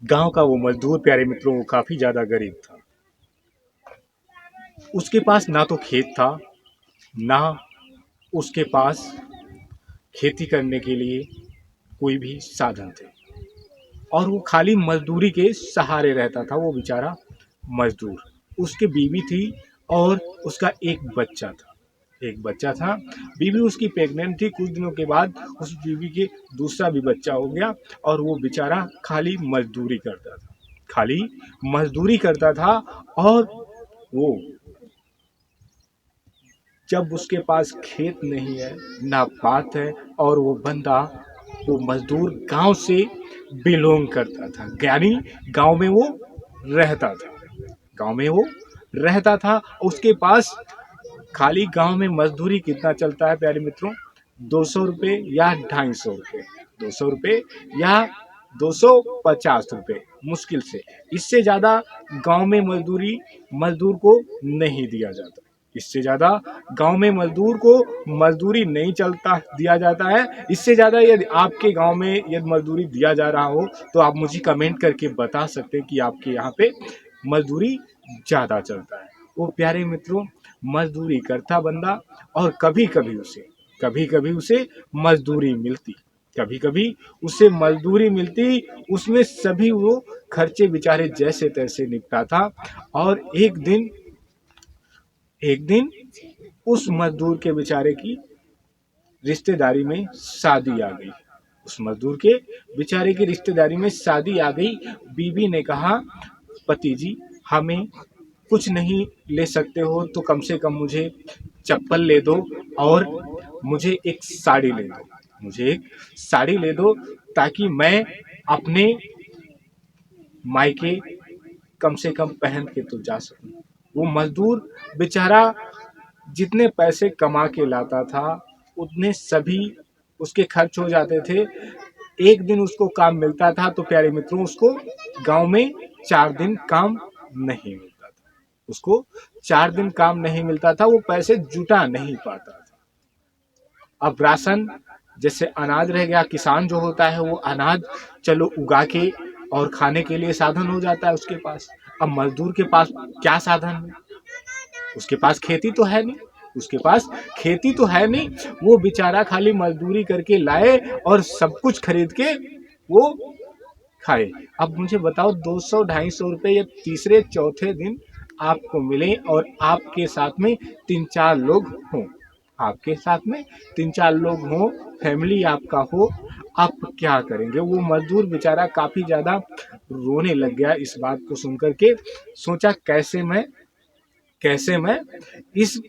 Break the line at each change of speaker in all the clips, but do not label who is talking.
गांव का वो मजदूर प्यारे मित्रों वो काफी ज्यादा गरीब था। उसके पास ना तो खेत था, ना उसके पास खेती करने के लिए कोई भी साधन थे, और वो खाली मजदूरी के सहारे रहता था वो बेचारा मजदूर। उसकी बीवी थी और उसका एक बच्चा था। बीवी उसकी प्रेग्नेंट थी। कुछ दिनों के बाद उस बीवी के दूसरा भी बच्चा हो गया, और वो बेचारा खाली मजदूरी करता था। और वो जब उसके पास खेत नहीं है, ना बात है, और वो मजदूर गांव से बिलोंग करता था, यानी गांव में वो रहता था। गांव में वो रहता था। उसके पास खाली गांव में मजदूरी कितना चलता है प्यारे मित्रों? 200 रुपये या 250 रुपये, 200 रुपये या 250 रुपये, मुश्किल से। इससे ज्यादा गांव में मजदूर को नहीं दिया जाता। इससे ज्यादा गांव में मजदूर को मजदूरी नहीं चलता दिया जाता है। इससे ज्यादा यदि आपके गांव में यदि मजदूरी दिया जा रहा हो तो आप मुझे कमेंट करके बता सकते हैं कि आपके यहाँ पे मजदूरी ज्यादा चलता है। वो प्यारे मित्रों मजदूरी करता बंदा, और कभी कभी उसे मजदूरी मिलती। उसमें सभी वो खर्चे बेचारे जैसे तैसे निपटाता। और एक दिन उस मजदूर के बेचारे की रिश्तेदारी में शादी आ गई। उस मजदूर के बेचारे की रिश्तेदारी में शादी आ गई। बीवी ने कहा, पति जी, हमें कुछ नहीं ले सकते हो तो कम से कम मुझे चप्पल ले दो, और मुझे एक साड़ी ले दो ताकि मैं अपने मायके कम से कम पहन के तो जा सकूं। वो मजदूर बेचारा जितने पैसे कमा के लाता था उतने सभी उसके खर्च हो जाते थे। एक दिन उसको काम मिलता था तो प्यारे मित्रों उसको गांव में 4 दिन काम नहीं मिलता था। उसको 4 दिन काम नहीं मिलता था, वो पैसे जुटा नहीं पाता था। अब राशन, जैसे अनाज रह गया, किसान जो होता है वो अनाज चलो उगा के और खाने के लिए साधन हो जाता है उसके पास। अब मजदूर के पास क्या साधन है? उसके पास खेती तो है नहीं। वो बेचारा खाली मजदूरी करके लाए और सब कुछ खरीद के वो खाए। अब मुझे बताओ, 200 250 रुपए या तीसरे चौथे दिन आपको मिले और आपके साथ में तीन चार लोग हों, फैमिली आपका हो, आप क्या करेंगे? वो मजदूर बेचारा काफी ज्यादा रोने लग गया इस बात को सुनकर के। सोचा, कैसे मैं इस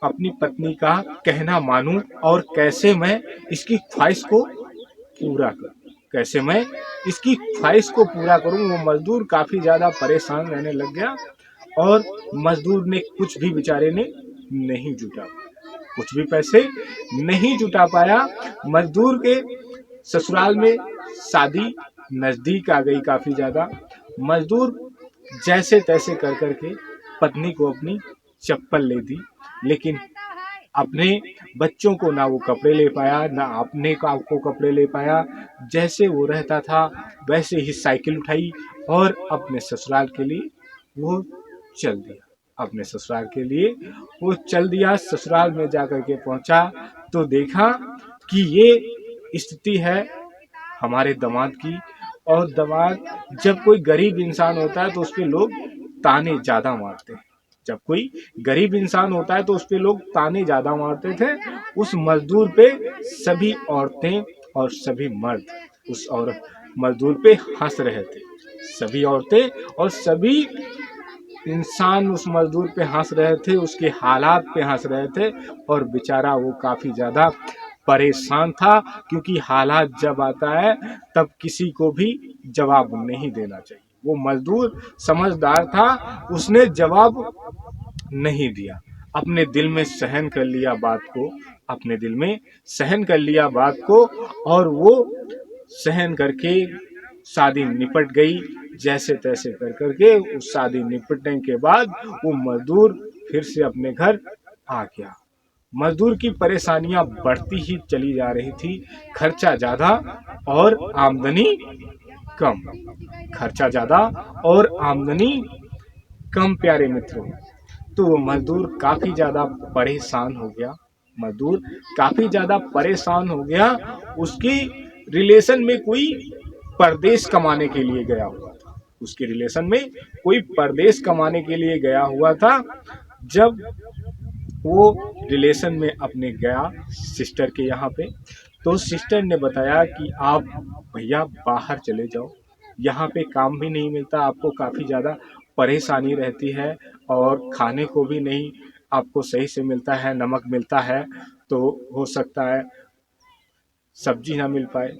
अपनी पत्नी का कहना मानूं, और कैसे मैं इसकी ख्वाहिश को पूरा करूं। वो मजदूर काफी ज्यादा परेशान रहने लग गया, और मजदूर ने कुछ भी बेचारे ने नहीं जुटा कुछ भी पैसे नहीं जुटा पाया। मजदूर के ससुराल में शादी नजदीक आ गई काफी ज्यादा। मजदूर जैसे तैसे कर करके पत्नी को अपनी चप्पल ले दी, लेकिन अपने बच्चों को ना वो कपड़े ले पाया, ना अपने को कपड़े ले पाया। जैसे वो रहता था वैसे ही साइकिल उठाई और वो चल दिया अपने ससुराल के लिए। ससुराल में जाकर के पहुंचा तो देखा कि ये स्थिति है हमारे दामाद की। और दामाद, जब कोई गरीब इंसान होता है तो उस पे लोग ताने ज्यादा मारते हैं। जब कोई गरीब इंसान होता है तो उस पे लोग ताने ज्यादा मारते थे। उस मजदूर पे सभी औरतें और सभी मर्द उस औरत मजदूर पे हंस रहे थे। सभी औरतें और सभी इंसान उस मजदूर पे हंस रहे थे, उसके हालात पे हंस रहे थे। और बेचारा वो काफी ज्यादा परेशान था, क्योंकि हालात जब आता है तब किसी को भी जवाब नहीं देना चाहिए। वो मजदूर समझदार था, उसने जवाब नहीं दिया। अपने दिल में सहन कर लिया बात को, और वो सहन करके शादी निपट गई। जैसे तैसे कर करके उस शादी निपटने के बाद वो मजदूर फिर से अपने घर आ गया। मजदूर की परेशानियां बढ़ती ही चली जा रही थी। खर्चा ज़्यादा और आमदनी कम। खर्चा ज़्यादा और आमदनी कम प्यारे मित्रों। तो वो मजदूर काफ़ी ज़्यादा परेशान हो गया। मजदूर काफ़ी ज़्यादा परेशान हो गया। उसकी रिलेशन में कोई परदेश कमाने के लिए गया हुआ था। उसके रिलेशन में कोई परदेश कमाने के लिए गया हुआ था। जब वो रिलेशन में अपने गया सिस्टर के यहाँ पे, तो सिस्टर ने बताया कि आप भैया बाहर चले जाओ, यहाँ पे काम भी नहीं मिलता, आपको काफ़ी ज़्यादा परेशानी रहती है और खाने को भी नहीं आपको सही से मिलता है। नमक मिलता है तो हो सकता है सब्जी ना मिल पाए।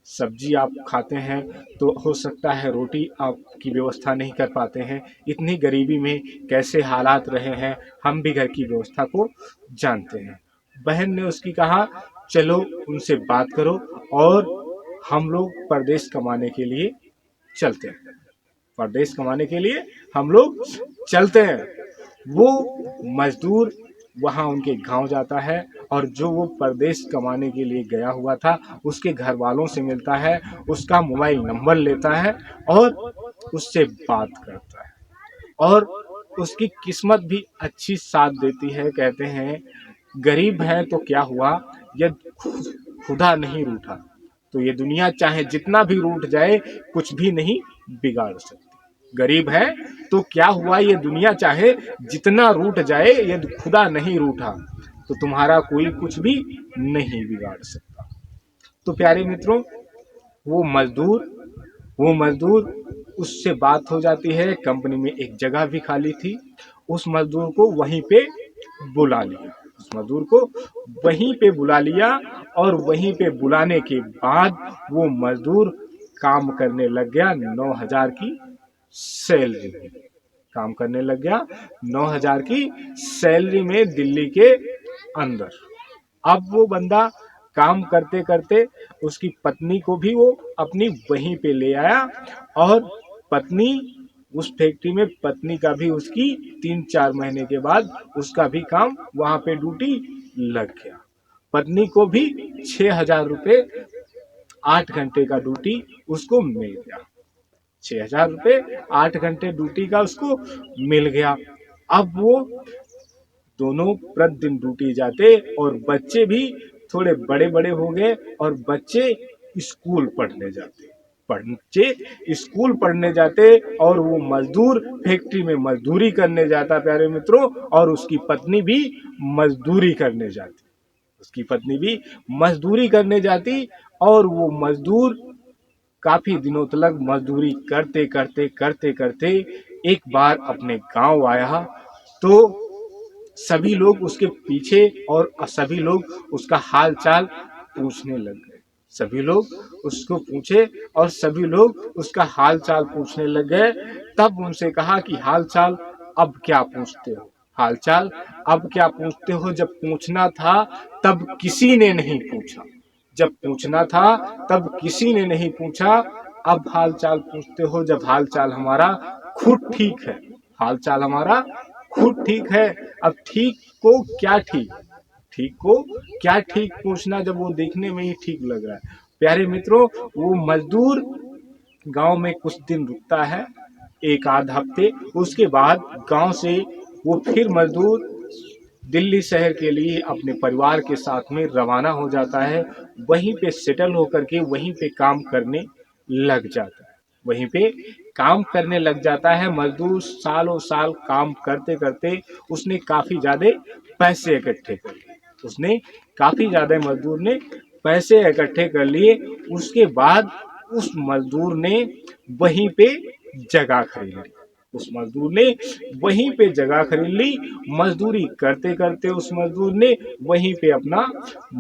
सब्जी आप खाते हैं तो हो सकता है रोटी आपकी व्यवस्था नहीं कर पाते हैं। इतनी गरीबी में कैसे हालात रहे हैं, हम भी घर की व्यवस्था को जानते हैं। बहन ने उसकी कहा चलो उनसे बात करो और हम लोग परदेश कमाने के लिए चलते हैं। परदेश कमाने के लिए हम लोग चलते हैं। वो मजदूर वहाँ उनके गांव जाता है और जो वो परदेश कमाने के लिए गया हुआ था उसके घर वालों से मिलता है, उसका मोबाइल नंबर लेता है और उससे बात करता है। और उसकी किस्मत भी अच्छी साथ देती है। कहते हैं गरीब है तो क्या हुआ, यह खुदा नहीं रूठा, तो ये दुनिया चाहे जितना भी रूठ जाए कुछ भी नहीं बिगाड़ सकती। गरीब है तो क्या हुआ, ये दुनिया चाहे जितना रूठ जाए, ये खुदा नहीं रूठा तो तुम्हारा कोई कुछ भी नहीं बिगाड़ सकता। तो प्यारे मित्रों, वो मजदूर वो मजदूर उससे बात हो जाती है। कंपनी में एक जगह भी खाली थी। उस मजदूर को वहीं पे बुला लिया। उस मजदूर को वहीं पे बुला लिया और वहीं पे बुलाने के बाद वो मजदूर काम करने लग गया 9,000 की सैलरी में। काम करने लग गया 9,000 की सैलरी में दिल्ली के अंदर। अब वो बंदा काम करते करते उसकी पत्नी को भी वो अपनी वहीं पे ले आया और पत्नी उस फैक्ट्री में, पत्नी का भी उसकी 3-4 महीने के बाद उसका भी काम वहां पे ड्यूटी लग गया। पत्नी को भी 6,000 रुपये 8 घंटे का ड्यूटी उसको मिल गया। 6,000 रुपये 8 घंटे ड्यूटी का उसको मिल गया। अब वो दोनों प्रतिदिन ड्यूटी जाते और बच्चे भी थोड़े बड़े बड़े हो गए और बच्चे स्कूल पढ़ने जाते। बच्चे स्कूल पढ़ने जाते और वो मजदूर फैक्ट्री में मजदूरी करने जाता प्यारे मित्रों। और उसकी पत्नी भी मजदूरी करने जाती। उसकी पत्नी भी मजदूरी करने जाती और वो मजदूर काफी दिनों तक मजदूरी करते करते करते करते एक बार अपने गांव आया। तो सभी लोग उसके पीछे और सभी लोग उसका हाल चाल पूछने लग गए। सभी लोग उसको पूछे और सभी लोग उसका हाल चाल पूछने लग गए। तब उनसे कहा कि हाल चाल अब क्या पूछते हो, हाल चाल अब क्या पूछते हो, जब पूछना था तब किसी ने नहीं पूछा, जब पूछना था तब किसी ने नहीं पूछा, अब हाल चाल पूछते हो जब हाल चाल हमारा खुद ठीक है। हाल चाल हमारा खुद ठीक है। अब ठीक को क्या ठीक, ठीक को क्या ठीक पूछना जब वो देखने में ही ठीक लग रहा है। प्यारे मित्रों, वो मजदूर गांव में कुछ दिन रुकता है, एक आध हफ्ते। उसके बाद गांव से वो फिर मजदूर दिल्ली शहर के लिए अपने परिवार के साथ में रवाना हो जाता है। वहीं पे सेटल होकर के वहीं पे काम करने लग जाता है। वहीं पे काम करने लग जाता है मजदूर। सालों साल काम करते करते उसने काफ़ी ज़्यादा पैसे इकट्ठे कर लिए। उसने काफ़ी ज़्यादा मजदूर ने पैसे इकट्ठे कर लिए। उसके बाद उस मजदूर ने वहीं पे जगह खरीद ली। उस मजदूर ने वहीं पे जगह खरीद ली। मजदूरी करते करते उस मजदूर ने वहीं पे अपना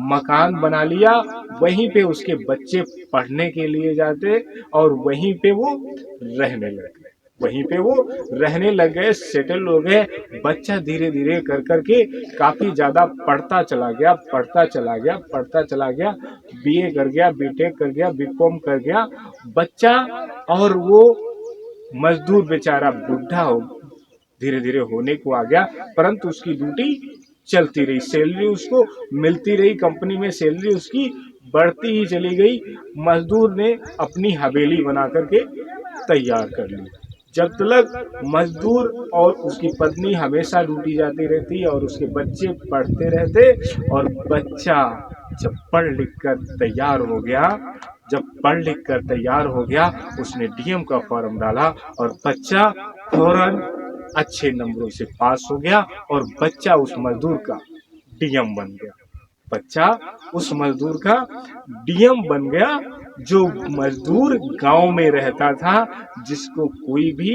मकान बना लिया। वहीं पे उसके बच्चे पढ़ने के लिए जाते और वहीं पे वो रहने लग गए। वहीं पे वो रहने लग गए, सेटल हो गए। बच्चा धीरे धीरे कर करके काफी ज्यादा पढ़ता चला गया, पढ़ता चला गया, पढ़ता चला गया। बीए कर गया, बीटेक कर गया, बीकॉम कर गया बच्चा। और वो मजदूर बेचारा बुढ़ा हो धीरे धीरे होने को आ गया, परंतु उसकी ड्यूटी चलती रही, सैलरी उसको मिलती रही, कंपनी में सैलरी उसकी बढ़ती ही चली गई। मजदूर ने अपनी हवेली बना करके तैयार कर ली। जब तक मजदूर और उसकी पत्नी हमेशा ड्यूटी जाती रहती और उसके बच्चे पढ़ते रहते, और बच्चा जब पढ़ लिख कर तैयार हो गया, जब पढ़ लिख कर तैयार हो गया, उसने डीएम का फॉर्म डाला और बच्चा फौरन अच्छे नंबरों से पास हो गया और बच्चा उस मजदूर का डीएम बन गया। बच्चा उस मजदूर का डीएम बन गया। जो मजदूर गांव में रहता था, जिसको कोई भी,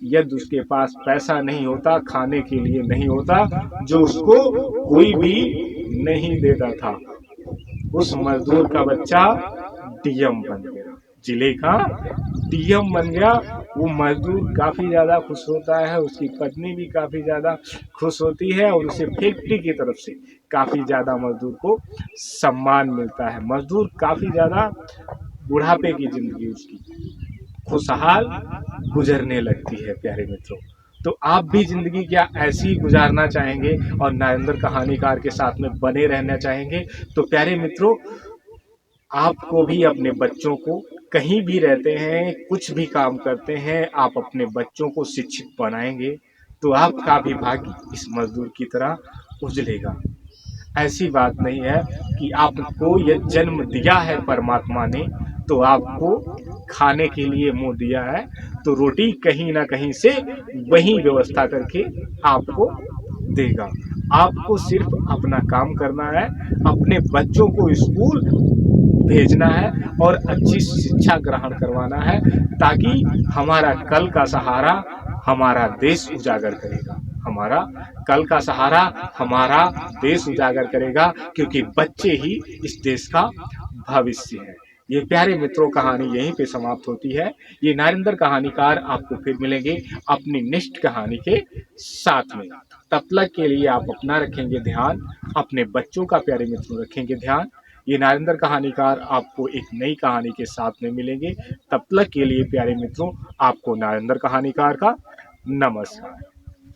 यदि उसके पास पैसा नहीं होता, खाने के लिए नहीं होता, जो उसको कोई भी नहीं देता था, उस मजदूर का बच्चा डीएम बन गया, जिले का डीएम बन गया। वो मजदूर काफ़ी ज़्यादा खुश होता है, उसकी पत्नी भी काफ़ी ज़्यादा खुश होती है और उसे फैक्ट्री की तरफ से काफ़ी ज़्यादा मजदूर को सम्मान मिलता है। मजदूर काफ़ी ज़्यादा बुढ़ापे की ज़िंदगी उसकी खुशहाल गुजरने लगती है। प्यारे मित्रों, तो आप भी ज़िंदगी क्या ऐसी ही गुजारना चाहेंगे और नरेंद्र कहानीकार के साथ में बने रहना चाहेंगे? तो प्यारे मित्रों, आपको भी अपने बच्चों को, कहीं भी रहते हैं, कुछ भी काम करते हैं, आप अपने बच्चों को शिक्षित बनाएंगे तो आपका भी भाग्य इस मजदूर की तरह उजलेगा। ऐसी बात नहीं है कि आपको यह जन्म दिया है परमात्मा ने, तो आपको खाने के लिए मुंह दिया है, तो रोटी कहीं ना कहीं से वही व्यवस्था करके आपको देगा। आपको सिर्फ अपना काम करना है, अपने बच्चों को स्कूल भेजना है और अच्छी शिक्षा ग्रहण करवाना है, ताकि हमारा कल का सहारा हमारा देश उजागर करेगा। हमारा कल का सहारा हमारा देश उजागर करेगा, क्योंकि बच्चे ही इस देश का भविष्य है। ये प्यारे मित्रों, कहानी यहीं पे समाप्त होती है। ये नरेंद्र कहानीकार आपको फिर मिलेंगे अपनी नेक्स्ट कहानी के साथ में। तब तक के लिए आप अपना रखेंगे ध्यान, अपने बच्चों का प्यारे मित्रों रखेंगे ध्यान। ये नरेंद्र कहानीकार आपको एक नई कहानी के साथ में मिलेंगे। तब तक के लिए प्यारे मित्रों, आपको नरेंद्र कहानीकार का नमस्कार।